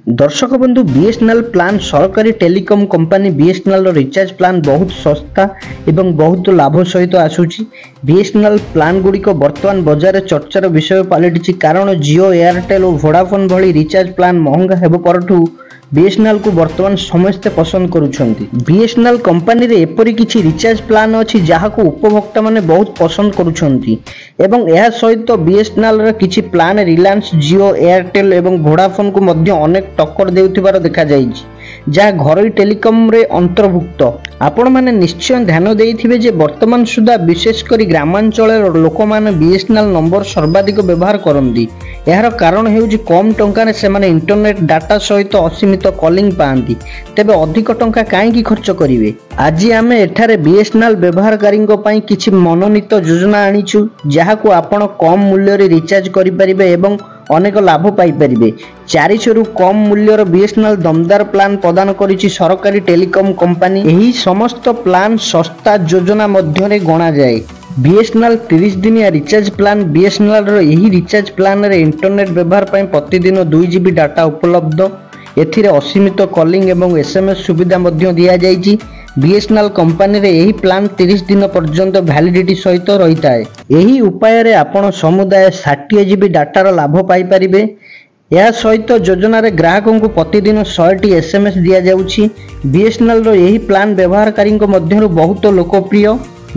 दर्शक बंधु BSNL plan सरकारी telecom company BSNL recharge plan बहुत सस्ता एवं बहुत लाभ सहित आसूची। बीएसएनएल प्लान गुड़िक बर्तमान बजार चर्चार विषय पलटि कारण जियो एयरटेल और वोडाफोन भली रिचार्ज प्लान महंगा हेबो परठू बीएसएनएल को बर्तमान समस्ते पसंद करुछंती। बीएसएनएल कंपनी रे एपरि किछि रिचार्ज प्लान अछि जहाको उपभोक्ता माने बहुत पसंद करुछंती एवं यह सहित बीएसएनएल रे किछि प्लान रिलायंस जियो एयरटेल एवं वोडाफोन को मध्य अनेक टक्कर देउथिबार देखा जाइछि जहाँ घरोई टेलीकॉम रे अंतर्भुक्त। आपण माने निश्चय ध्यान देइथिबे जे वर्तमान सुधा विशेषकर ग्रामांचल लोक माने बीएसएनएल नंबर सर्वाधिक व्यवहार करती। यार कारण हेउछि कम टंका से माने इंटरनेट डाटा सहित असीमित कॉलिंग पाती, तेबे अधिक टंका काईकि खर्च करिवे। आज आमे एठारे बीएसएनएल व्यवहारकारी पई किछि मनोनीत योजना आनिछु जहाको आपण कम मूल्य रे रिचार्ज करि परिबे एवं अनेक लाभ पाई परिबे। 400 कम मूल्यर बीएसएनएल दमदार प्लान प्रदान करिछि सरकारी टेलीकॉम कंपनी। एही समस्त प्लान सस्ता योजना मध्यरे गणा जाए। बीएसएनएल 30 दिनिया रिचार्ज प्लान बीएसएनएल रो एही रिचार्ज प्लान रे इंटरनेट व्यवहार पई प्रतिदिन 2 जीबी डाटा उपलब्ध। एथिरे असीमित कॉलिंग एवं एसएमएस सुविधा मध्य दिया जाइछि। बीएसएनएल कंपनी रे एही प्लान 30 दिन पर्यंत वैलिडिटी सहित रहिता है। एही उपाय रे आपण समुदाय 60 जीबी डाटार लाभ पाई परिबे। या सहित योजना रे ग्राहकों को प्रतिदिन 100 एसएमएस दिया जाउछि। बीएसएनएल रो एही प्लान व्यवहारकारी मध्यरु बहुत लोकप्रिय।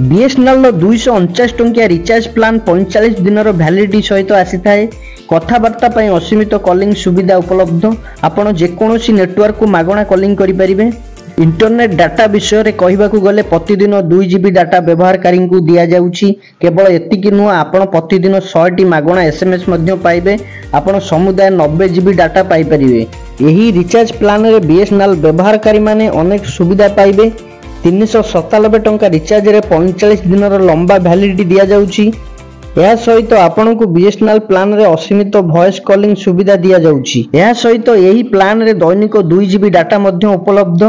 बीएसएनएल रो 249 टंकिया रिचार्ज प्लान 45 दिन वैलिडिटी सहित आसी थाए। कथबार्ता पई असीमित कॉलिंग सुविधा उपलब्ध। आपण जेकोसी नेटवर्क को मागणा कॉलिंग करि परिबे। इंटरनेट डाटा विषय रे कहिबाकू गले प्रतिदिन 2 जीबी डाटा व्यवहारकारी को दिया जाउछि। केवल एतिकी नुह आपण प्रतिदिन 100 मागणा एसएमएस मध्य पाइबे। आपण समुदाय 90 जीबी डाटा पाई परिबे। एही रिचार्ज प्लान रे बीएसएनएल व्यवहारकारी माने अनेक सुविधा पाइबे। 397 टंका रिचार्ज रे 45 दिन लंबा वैलिडिटी दिया जाउछि। यह सहित आपण को बीएसएनएल प्लान रे असीमित वॉइस कॉलिंग सुविधा दिया जाउछि। यह सहित एही प्लान रे दैनिक 2 जीबी डाटा मध्य उपलब्ध।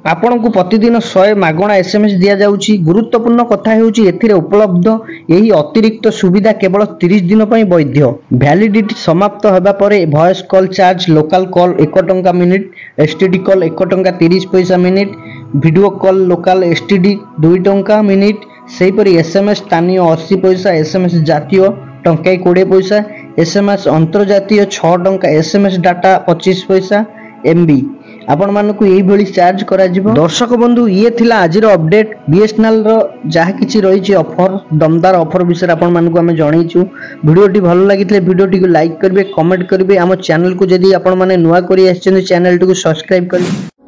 आपण को प्रतिदिन 100 मागणा एसएमएस दिया जाउछि। गुरुत्वपूर्ण कथा हेउछि एथिरे उपलब्ध एही अतिरिक्त सुविधा केवल 30 दिन पई वैध। वैलिडिटी समाप्त होबा परे voice call charge local call 1 टंका मिनिट, एसटीडी कॉल 1 टंका 30 पैसा minute, video call local STD 2 टंका मिनिट, सेहीपरि एसएमएस स्थानीय 80 पैसा, एसएमएस जातीय टंका 20 पैसा, एसएमएस अंतर्जातीय 6 टंका, एसएमएस डाटा 25 पैसा एमबी आपण मानकु एही भली चार्ज करा जिवो। दर्शक बंधु ये थिला आजिर अपडेट बीएसएनएल रो जहा किछि रहिछि ऑफर दमदार ऑफर विषय आपण मानकु हमें जणैछु। वीडियोटी भलो लागितले वीडियोटी को लाइक करबे, कमेंट करबे। हम चैनल को जदी आपण माने नुवा करी आछन चैनल को सब्सक्राइब करबे।